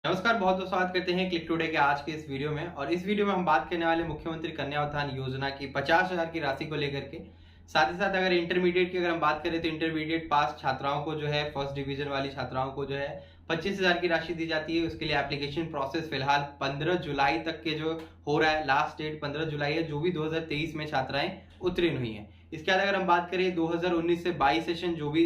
नमस्कार, बहुत बहुत स्वागत करते हैं क्लिक टुडे के आज के इस वीडियो में। और इस वीडियो में हम बात करने वाले मुख्यमंत्री कन्या उत्थान योजना की 50,000 की राशि को लेकर के। साथ ही साथ अगर इंटरमीडिएट की हम बात करें तो इंटरमीडिएट पास छात्राओं को जो है फर्स्ट डिवीजन वाली छात्राओं को जो है 25,000 की राशि दी जाती है। उसके लिए एप्लीकेशन प्रोसेस फिलहाल 15 जुलाई तक के जो हो रहा है, लास्ट डेट 15 जुलाई है, जो भी 2023 में छात्राएं उत्तीर्ण हुई हैं। इसके बाद अगर हम बात करें 2019 से 22 सेशन जो भी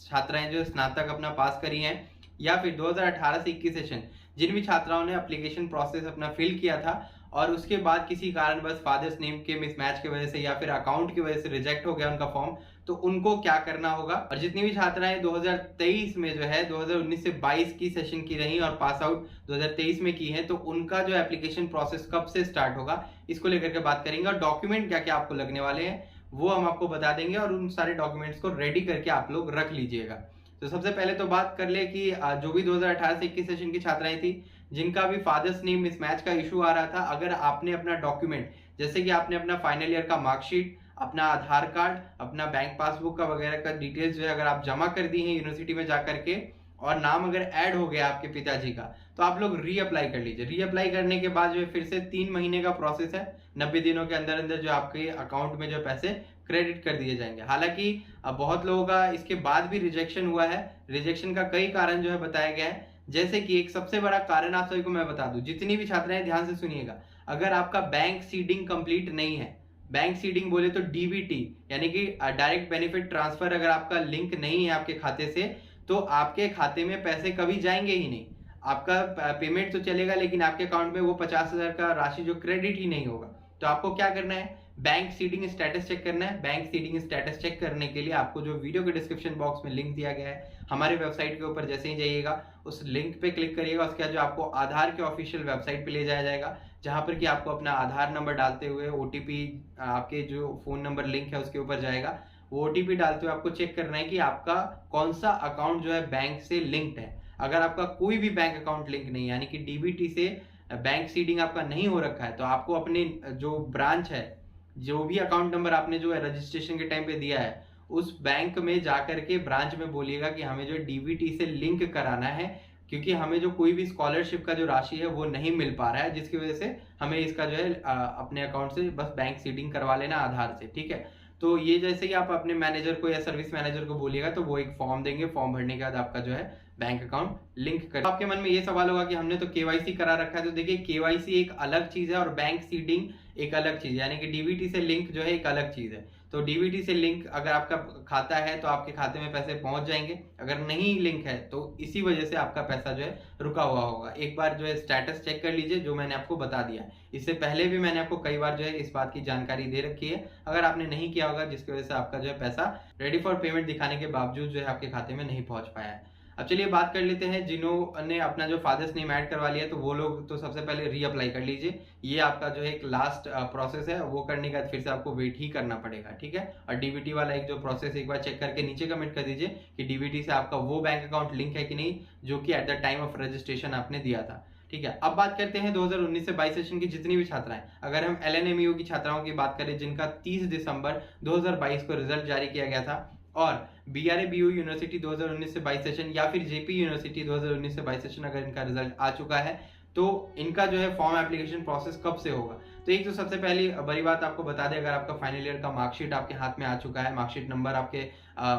छात्राएं जो स्नातक अपना पास करी हैं, या फिर 2018 से 21 सेशन जिन भी छात्राओं ने एप्लीकेशन प्रोसेस अपना फिल किया था और उसके बाद किसी कारणवश फादर्स नेम के मिसमैच की वजह से या फिर अकाउंट की वजह से रिजेक्ट हो गया उनका फॉर्म, तो उनको क्या करना होगा। और जितनी भी छात्राएं 2023 में जो है 2019 से 22 की सेशन की रही और पास आउट 2023 में की है, तो उनका जो एप्लीकेशन प्रोसेस कब से स्टार्ट होगा इसको लेकर के बात करेंगे। और डॉक्यूमेंट क्या क्या आपको लगने वाले हैं वो हम आपको बता देंगे और उन सारे डॉक्यूमेंट्स को रेडी करके आप लोग रख लीजिएगा। तो सबसे पहले तो बात कर ले कि जो भी 2018 से 21 सेशन की छात्राएं थी जिनका भी फादर्स नेम मिसमैच का इशू आ रहा था, अगर आपने अपना डॉक्यूमेंट जैसे कि आपने अपना फाइनल ईयर का मार्कशीट, अपना आधार कार्ड, अपना बैंक पासबुक का वगैरह का डिटेल्स जो है अगर आप जमा कर दी हैं यूनिवर्सिटी में जाकर के और नाम अगर ऐड हो गया आपके पिताजी का, तो आप लोग रीअप्लाई कर लीजिए। रीअप्लाई करने के बाद जो है फिर से 3 महीने का प्रोसेस है, 90 दिनों के अंदर अंदर जो आपके अकाउंट में जो पैसे क्रेडिट कर दिए जाएंगे। हालांकि बहुत लोगों का इसके बाद भी रिजेक्शन हुआ है। रिजेक्शन का कई कारण जो है बताया गया है, जैसे कि एक सबसे बड़ा कारण आप सभी को मैं बता दूं, जितनी भी छात्राएं ध्यान से सुनिएगा, अगर आपका बैंक सीडिंग कंप्लीट नहीं है, बैंक सीडिंग बोले तो डीबीटी यानी कि डायरेक्ट बेनिफिट ट्रांसफर अगर आपका लिंक नहीं है आपके खाते से, तो आपके खाते में पैसे कभी जाएंगे ही नहीं। आपका पेमेंट तो चलेगा लेकिन आपके अकाउंट में वो 50,000 का राशि जो क्रेडिट ही नहीं होगा। तो आपको क्या करना है, बैंक सीडिंग स्टेटस चेक करना है। बैंक सीडिंग स्टेटस चेक करने के लिए आपको जो वीडियो के डिस्क्रिप्शन बॉक्स में लिंक दिया गया है हमारे वेबसाइट के ऊपर, जैसे ही जाइएगा उस लिंक पे क्लिक करिएगा, उसके बाद जो आपको आधार के ऑफिशियल वेबसाइट पे ले जाया जाएगा, जहां पर कि आपको अपना आधार नंबर डालते हुए ओटीपी आपके जो फोन नंबर लिंक है उसके ऊपर जाएगा। वो ओटीपी डालते हुए आपको चेक करना है कि आपका कौन सा अकाउंट जो है बैंक से लिंक्ड है। अगर आपका कोई भी बैंक अकाउंट लिंक नहीं यानी कि डीबीटी से बैंक सीडिंग आपका नहीं हो रखा है, तो आपको अपने जो ब्रांच है, जो भी अकाउंट नंबर आपने जो है रजिस्ट्रेशन के टाइम पे दिया है, उस बैंक में जाकर के ब्रांच में बोलिएगा कि हमें जो डीबीटी से लिंक कराना है, क्योंकि हमें जो कोई भी स्कॉलरशिप का जो राशि है वो नहीं मिल पा रहा है, जिसकी वजह से हमें इसका जो है अपने अकाउंट से बस बैंक सीडिंग करवा लेना आधार से। ठीक है, तो ये जैसे ही आप अपने मैनेजर को या सर्विस मैनेजर को बोलिएगा तो वो एक फॉर्म देंगे। फॉर्म भरने के बाद आपका जो है बैंक अकाउंट लिंक कर। आपके मन में ये सवाल होगा कि हमने तो केवाईसी करा रखा है। तो देखिए, केवाईसी एक अलग चीज है और बैंक सीडिंग एक अलग चीज है, यानी कि डीबीटी से लिंक जो है एक अलग चीज है। तो डीबीटी से लिंक अगर आपका खाता है तो आपके खाते में पैसे पहुंच जाएंगे, अगर नहीं लिंक है तो इसी वजह से आपका पैसा जो है रुका हुआ होगा। एक बार जो है स्टेटस चेक कर लीजिए, जो मैंने आपको बता दिया है। इससे पहले भी मैंने आपको कई बार जो है इस बात की जानकारी दे रखी है, अगर आपने नहीं किया होगा, जिसकी वजह से आपका जो है पैसा रेडी फॉर पेमेंट दिखाने के बावजूद जो है आपके खाते में नहीं पहुंच पाया है। अब चलिए बात कर लेते हैं जिन्होंने अपना जो फादर्स नेम ऐड करवा लिया, तो वो लोग तो सबसे पहले रीअप्लाई कर लीजिए। ये आपका जो है एक लास्ट प्रोसेस है, वो करने के बाद फिर से आपको वेट ही करना पड़ेगा। ठीक है, और डीबीटी वाला एक जो प्रोसेस एक बार चेक करके नीचे कमेंट कर दीजिए कि डीबीटी से आपका वो बैंक अकाउंट लिंक है कि नहीं जो कि at the time of registration आपने दिया था। ठीक है, अब बात करते हैं 2019 से 22 सेशन की जितनी भी छात्राएं। अगर हम एलएनएमयू की छात्राओं की बात करें जिनका 30 दिसंबर 2022 को रिजल्ट जारी किया गया था, और बीआरए-बीयू यूनिवर्सिटी 2019 से 22 सेशन या फिर जेपी यूनिवर्सिटी 2019 से 22 सेशन अगर इनका रिजल्ट आ चुका है, तो इनका जो है फॉर्म एप्लीकेशन प्रोसेस कब से होगा। तो एक तो सबसे पहली बड़ी बात आपको बता दें, अगर आपका फाइनल ईयर का मार्कशीट आपके हाथ में आ चुका है, मार्कशीट नंबर आपके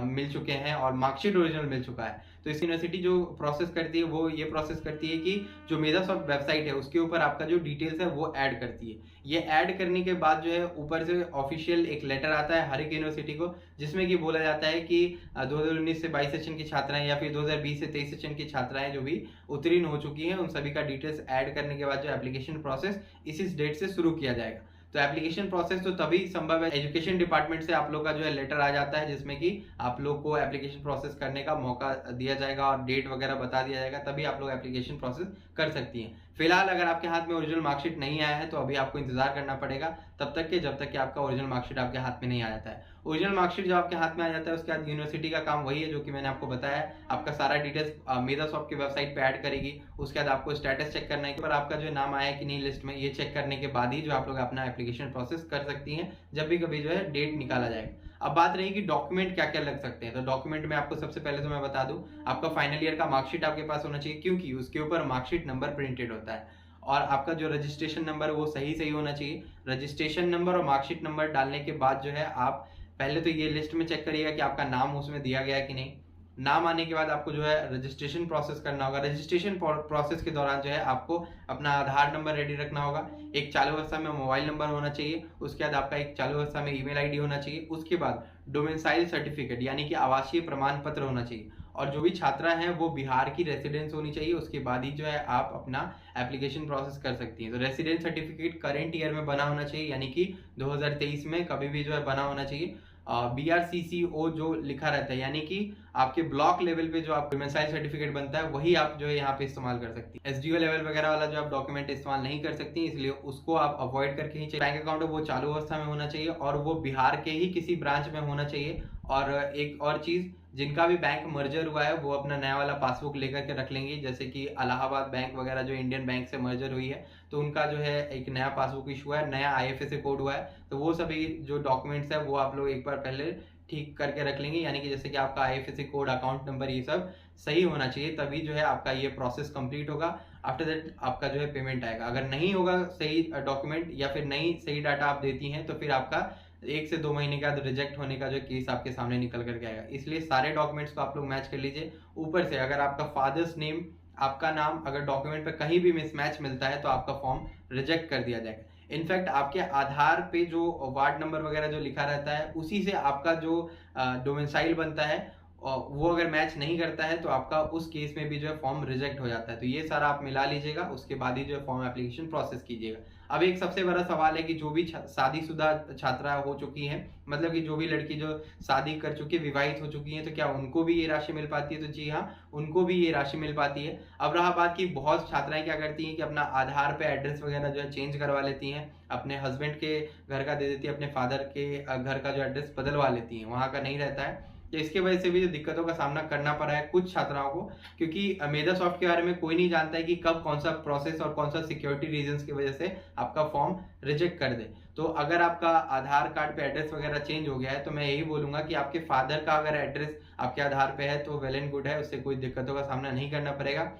मिल चुके हैं और मार्कशीट ओरिजिनल मिल चुका है, तो इस यूनिवर्सिटी जो प्रोसेस करती है वो ये प्रोसेस करती है कि जो मेधासॉफ्ट वेबसाइट है उसके ऊपर आपका जो डिटेल्स है वो ऐड करती है। ये ऐड करने के बाद जो है ऊपर से ऑफिशियल एक लेटर आता है हर एक यूनिवर्सिटी को, जिसमें कि बोला जाता है कि 2019 से 22 सेशन की छात्राएं या फिर 2020 से 23 सेशन की छात्राएं जो भी उत्तीर्ण हो चुकी हैं, उन सभी का डिटेल्स ऐड करने के बाद जो एप्लीकेशन प्रोसेस इस डेट से शुरू किया जाएगा। तो एप्लीकेशन प्रोसेस तो तभी संभव है, एजुकेशन डिपार्टमेंट से आप लोग का जो है लेटर आ जाता है जिसमें कि आप लोग को एप्लीकेशन प्रोसेस करने का मौका दिया जाएगा और डेट वगैरह बता दिया जाएगा, तभी आप लोग एप्लीकेशन प्रोसेस कर सकती हैं। फिलहाल अगर आपके हाथ में ओरिजिनल मार्कशीट नहीं आया है तो अभी आपको इंतजार करना पड़ेगा तब तक के जब तक कि आपका ओरिजिनल मार्कशीट आपके हाथ में नहीं आ जाता है। ओरिजिनल मार्कशीट जब आपके हाथ में आ जाता है उसके बाद यूनिवर्सिटी का काम वही है जो कि मैंने आपको बताया है, आपका सारा डिटेल्स मेधासॉफ्ट की वेबसाइट पे ऐड करेगी। उसके बाद आपको स्टेटस चेक करना है कि पर आपका जो नाम आया कि नहीं लिस्ट में, ये चेक करने के बाद ही जो आप लोग अपना एप्लीकेशन प्रोसेस कर सकती हैं, जब भी कभी जो है डेट निकाला जाएगा। अब बात रही कि डॉक्यूमेंट क्या क्या लग सकते हैं। तो डॉक्यूमेंट में आपको सबसे पहले तो मैं बता दूं, आपका फाइनल ईयर का मार्कशीट आपके पास होना चाहिए, क्योंकि उसके ऊपर मार्कशीट नंबर प्रिंटेड होता है। और आपका जो रजिस्ट्रेशन नंबर है वो सही सही होना चाहिए। रजिस्ट्रेशन नंबर और मार्कशीट नंबर डालने के बाद जो है आप पहले तो ये लिस्ट में चेक करिएगा कि आपका नाम उसमें दिया गया है कि नहीं। नाम आने के बाद आपको जो है रजिस्ट्रेशन प्रोसेस करना होगा। रजिस्ट्रेशन प्रोसेस के दौरान जो है आपको अपना आधार नंबर रेडी रखना होगा, एक चालू अवस्था में मोबाइल नंबर होना चाहिए, उसके बाद आपका एक चालू अवस्था में ईमेल आईडी होना चाहिए, उसके बाद डोमिसाइल सर्टिफिकेट यानी कि आवासीय प्रमाण पत्र होना चाहिए, और जो भी छात्रा है वो बिहार की रेसिडेंस होनी चाहिए। उसके बाद ही जो है आप अपना एप्लीकेशन प्रोसेस कर सकती हैं। तो रेसिडेंस सर्टिफिकेट करंट ईयर में बना होना चाहिए, यानी कि 2023 में कभी भी जो है बना होना चाहिए। BRCCO जो लिखा रहता है, यानी कि आपके ब्लॉक लेवल पे जो आप डोमिसाइल सर्टिफिकेट बनता है वही आप जो है यहाँ पे इस्तेमाल कर सकती है। SDO लेवल वगैरह वाला जो आप डॉक्यूमेंट इस्तेमाल नहीं कर सकती, इसलिए उसको आप अवॉइड करके ही चाहिए। बैंक अकाउंट वो चालू अवस्था में होना चाहिए और वो बिहार के ही किसी ब्रांच में होना चाहिए। और एक और चीज, जिनका भी बैंक मर्जर हुआ है वो अपना नया वाला पासबुक लेकर के रख लेंगे, जैसे कि इलाहाबाद बैंक वगैरह जो इंडियन बैंक से मर्जर हुई है तो उनका जो है एक नया पासबुक इशू है, नया IFSC कोड हुआ है, तो वो सभी जो डॉक्यूमेंट्स है वो आप लोग एक बार पहले ठीक करके रख लेंगे। यानी कि जैसे कि आपका IFSC कोड, अकाउंट नंबर, ये सब सही होना चाहिए, तभी जो है आपका ये प्रोसेस कंप्लीट होगा। आफ्टर दैट आपका जो है पेमेंट आएगा। अगर नहीं होगा सही डॉक्यूमेंट या फिर नहीं सही डाटा आप देती हैं तो फिर आपका 1 से 2 महीने के बाद रिजेक्ट होने का जो केस आपके सामने निकल करके आएगा। इसलिए सारे डॉक्यूमेंट्स को आप लोग मैच कर लीजिए। ऊपर से अगर आपका फादर्स नेम, आपका नाम अगर डॉक्यूमेंट पे कहीं भी मिसमैच मिलता है तो आपका फॉर्म रिजेक्ट कर दिया जाएगा। इनफैक्ट आपके आधार पे जो वार्ड नंबर वगैरह जो लिखा रहता है उसी से आपका जो डोमिसाइल बनता है वो अगर मैच नहीं करता है तो आपका उस केस में भी जो है फॉर्म रिजेक्ट हो जाता है। तो ये सारा आप मिला लीजिएगा, उसके बाद ही जो है फॉर्म एप्लीकेशन प्रोसेस कीजिएगा। अब एक सबसे बड़ा सवाल है कि जो भी शादीशुदा छात्रा हो चुकी हैं, मतलब कि जो भी लड़की जो शादी कर चुकी है, विवाहित हो चुकी हैं, तो क्या उनको भी ये राशि मिल पाती है? तो जी हाँ, उनको भी ये राशि मिल पाती है। अब रहा बात कि बहुत छात्राएं क्या करती हैं कि अपना आधार पे एड्रेस वगैरह जो है चेंज करवा लेती हैं, अपने हस्बैंड के घर का दे देती है, अपने फादर के घर का जो एड्रेस बदलवा लेती हैं, वहाँ का नहीं रहता है। तो इसके वजह से भी जो दिक्कतों का सामना करना पड़ा है कुछ छात्राओं को, क्योंकि मेधासॉफ्ट के बारे में कोई नहीं जानता है कि कब कौन सा प्रोसेस और कौन सा सिक्योरिटी रीजंस की वजह से आपका फॉर्म रिजेक्ट कर दे। तो अगर आपका आधार कार्ड पे एड्रेस वगैरह चेंज हो गया है तो मैं यही बोलूंगा कि आपके फादर का अगर एड्रेस आपके आधार पे है तो वेल एंड गुड है, उससे कोई दिक्कतों का सामना नहीं करना पड़ेगा।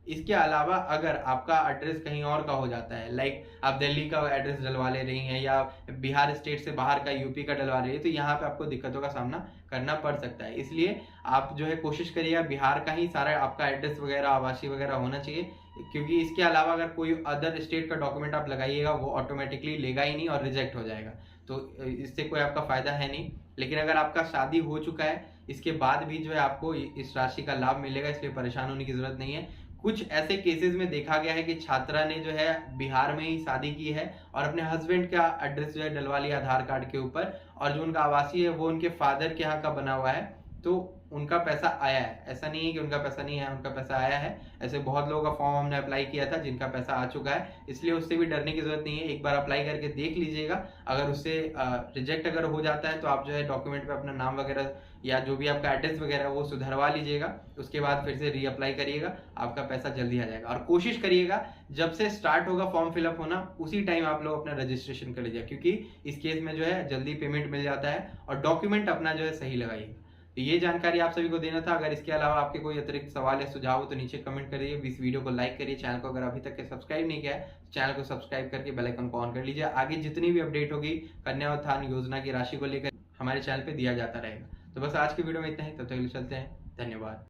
इसके अलावा अगर आपका एड्रेस कहीं और का हो जाता है, लाइक आप दिल्ली का एड्रेस डलवा ले रही हैं या बिहार स्टेट से बाहर का यूपी का डलवा रही है, तो यहाँ पे आपको दिक्कतों का सामना करना पड़ सकता है। इसलिए आप जो है कोशिश करिएगा बिहार का ही सारा आपका एड्रेस वगैरह, आवासीय वगैरह होना चाहिए, क्योंकि इसके अलावा अगर कोई अदर स्टेट का डॉक्यूमेंट आप लगाइएगा वो ऑटोमेटिकली लेगा ही नहीं और रिजेक्ट हो जाएगा, तो इससे कोई आपका फायदा है नहीं। लेकिन अगर आपका शादी हो चुका है इसके बाद भी जो है आपको इस राशि का लाभ मिलेगा, इसलिए परेशान होने की जरूरत नहीं है। कुछ ऐसे केसेस में देखा गया है कि छात्रा ने जो है बिहार में ही शादी की है और अपने हस्बैंड का एड्रेस जो है डलवा लिया आधार कार्ड के ऊपर, और जो उनका आवासीय है वो उनके फादर के यहाँ का बना हुआ है, तो उनका पैसा आया है। ऐसा नहीं है कि उनका पैसा नहीं है, उनका पैसा आया है। ऐसे बहुत लोगों का फॉर्म हमने अप्लाई किया था जिनका पैसा आ चुका है, इसलिए उससे भी डरने की जरूरत नहीं है। एक बार अप्लाई करके देख लीजिएगा, अगर उससे रिजेक्ट अगर हो जाता है तो आप जो है डॉक्यूमेंट पे अपना नाम वगैरह या जो भी आपका एड्रेस वगैरह वो सुधरवा लीजिएगा, उसके बाद फिर से रीअप्लाई करिएगा, आपका पैसा जल्दी आ जाएगा। और कोशिश करिएगा जब से स्टार्ट होगा फॉर्म फिलअप होना उसी टाइम आप लोग अपना रजिस्ट्रेशन कर लीजिए, क्योंकि इस केस में जो है जल्दी पेमेंट मिल जाता है। और डॉक्यूमेंट अपना जो है सही लगाइएगा। तो ये जानकारी आप सभी को देना था। अगर इसके अलावा आपके कोई अतिरिक्त सवाल या सुझाव हो तो नीचे कमेंट करिए, इस वीडियो को लाइक करिए, चैनल को अगर अभी तक के सब्सक्राइब नहीं किया है तो चैनल को सब्सक्राइब करके बेल आइकन को ऑन कर लीजिए। आगे जितनी भी अपडेट होगी कन्या उत्थान योजना की राशि को लेकर हमारे चैनल पे दिया जाता रहेगा। तो बस आज की वीडियो में इतना ही, तब तक के लिए चलते हैं, धन्यवाद।